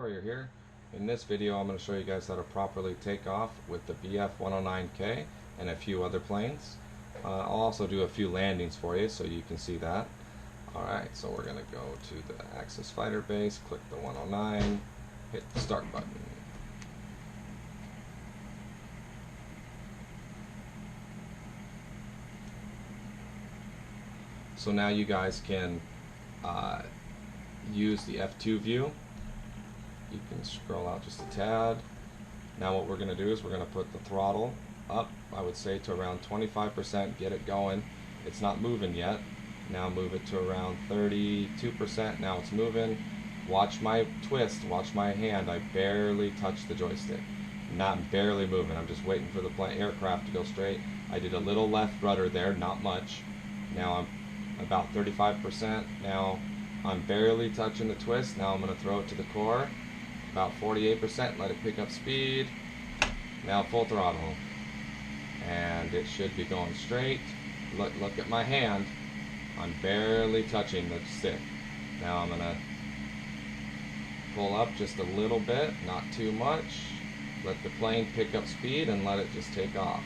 Warrior here. In this video I'm going to show you guys how to properly take off with the BF-109K and a few other planes. I'll also do a few landings for you so you can see that. Alright, so we're going to go to the Axis Fighter Base, click the 109, hit the start button. So now you guys can use the F2 view. You can scroll out just a tad. Now what we're going to do is we're going to put the throttle up, I would say to around 25%, get it going. It's not moving yet. Now move it to around 32%. Now it's moving. Watch my twist, watch my hand. I barely touch the joystick. Not barely moving. I'm just waiting for the aircraft to go straight. I did a little left rudder there, not much. Now I'm about 35%. Now I'm barely touching the twist. Now I'm going to throw it to the core. About 48%. Let it pick up speed. Now full throttle. And it should be going straight. Look at my hand. I'm barely touching the stick. Now I'm going to pull up just a little bit, not too much. Let the plane pick up speed and let it just take off.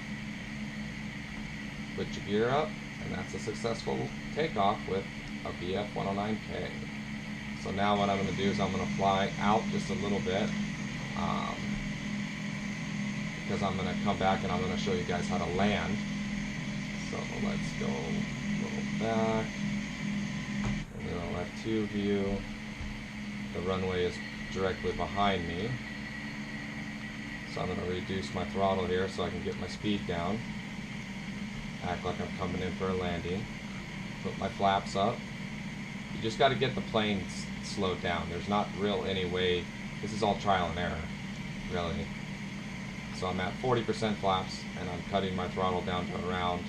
Put your gear up, and that's a successful takeoff with a BF-109K. So now what I'm going to do is I'm going to fly out just a little bit because I'm going to come back and I'm going to show you guys how to land. So let's go a little back, and then I'll F2 view. The runway is directly behind me, so I'm going to reduce my throttle here so I can get my speed down. Act like I'm coming in for a landing. Put my flaps up. You just got to get the plane slowed down. There's not real any way. This is all trial and error, really. So I'm at 40% flaps, and I'm cutting my throttle down to around,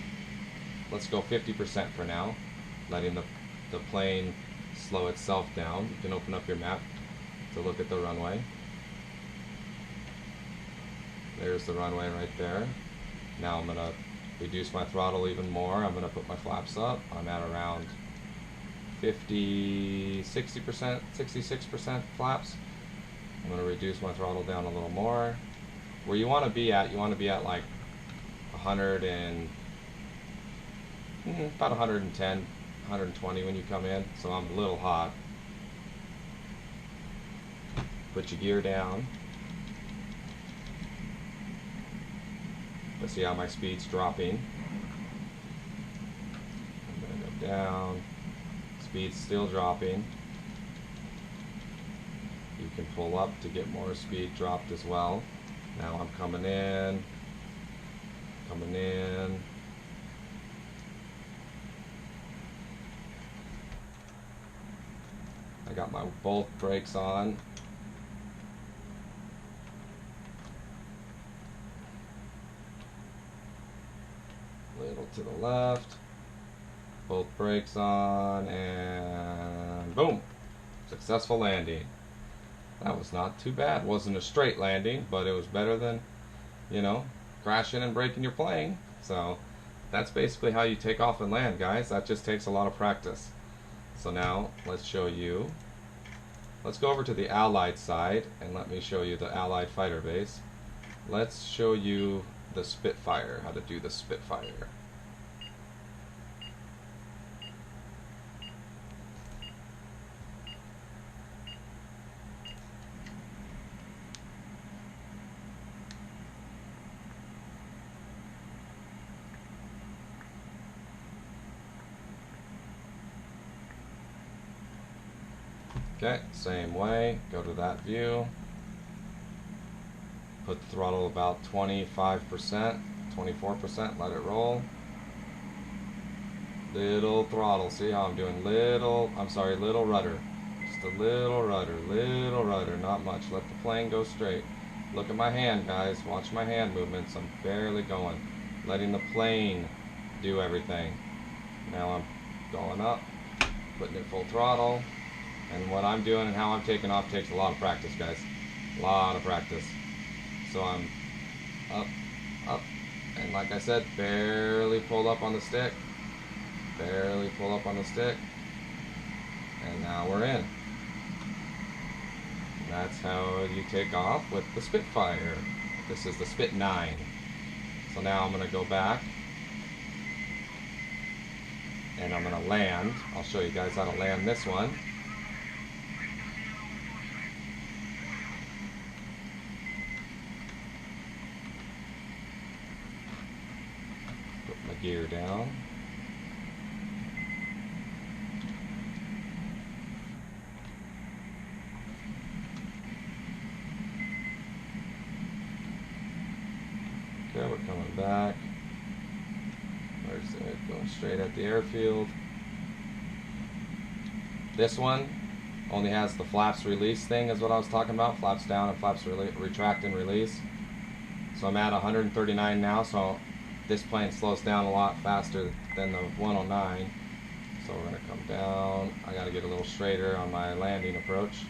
let's go 50% for now, letting the plane slow itself down. You can open up your map to look at the runway. There's the runway right there. Now I'm going to reduce my throttle even more. I'm going to put my flaps up. I'm at around 50, 60%, 66% flaps. I'm going to reduce my throttle down a little more. Where you want to be at like 100 and about 110, 120 when you come in. So I'm a little hot. Put your gear down. Let's see how my speed's dropping. I'm going to go down. Speed's still dropping. You can pull up to get more speed dropped as well. Now I'm coming in. Coming in. I got my both brakes on. Little to the left. Both brakes on, and boom! Successful landing. That was not too bad. Wasn't a straight landing, but it was better than, you know, crashing and breaking your plane. So that's basically how you take off and land, guys. That just takes a lot of practice. So now let's show you. Let's go over to the Allied side and let me show you the Allied fighter base. Let's show you the Spitfire, how to do the Spitfire. Okay, same way, go to that view. Put the throttle about 25%, 24%, let it roll. Little throttle, see how I'm doing? Little rudder. Just a little rudder, not much. Let the plane go straight. Look at my hand, guys. Watch my hand movements. I'm barely going. Letting the plane do everything. Now I'm going up, putting it full throttle. And what I'm doing and how I'm taking off takes a lot of practice, guys. A lot of practice. So I'm up, and like I said, barely pull up on the stick. Barely pull up on the stick. And now we're in. That's how you take off with the Spitfire. This is the Spit 9. So now I'm going to go back and I'm going to land. I'll show you guys how to land this one. Put my gear down. Okay, we're coming back. Where's it? Going straight at the airfield. This one only has the flaps release thing, is what I was talking about. Flaps down and flaps retract and release. So I'm at 139 now, so this plane slows down a lot faster than the 109. So we're gonna come down. I gotta get a little straighter on my landing approach.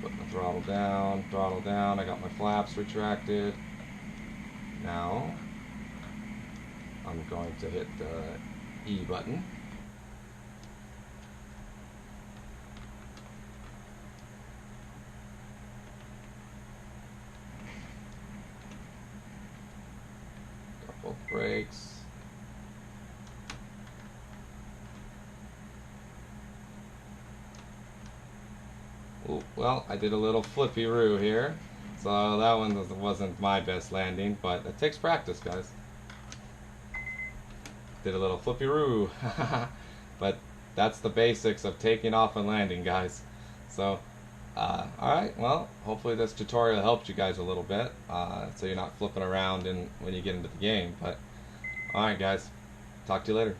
Put my throttle down, I got my flaps retracted. Now, I'm going to hit the E button. Couple brakes. Ooh, well, I did a little flippy-roo here. So that one wasn't my best landing, but it takes practice, guys. Did a little flippy-roo. But that's the basics of taking off and landing, guys. So, alright, well, hopefully this tutorial helped you guys a little bit, so you're not flipping around when you get into the game. But, alright guys, talk to you later.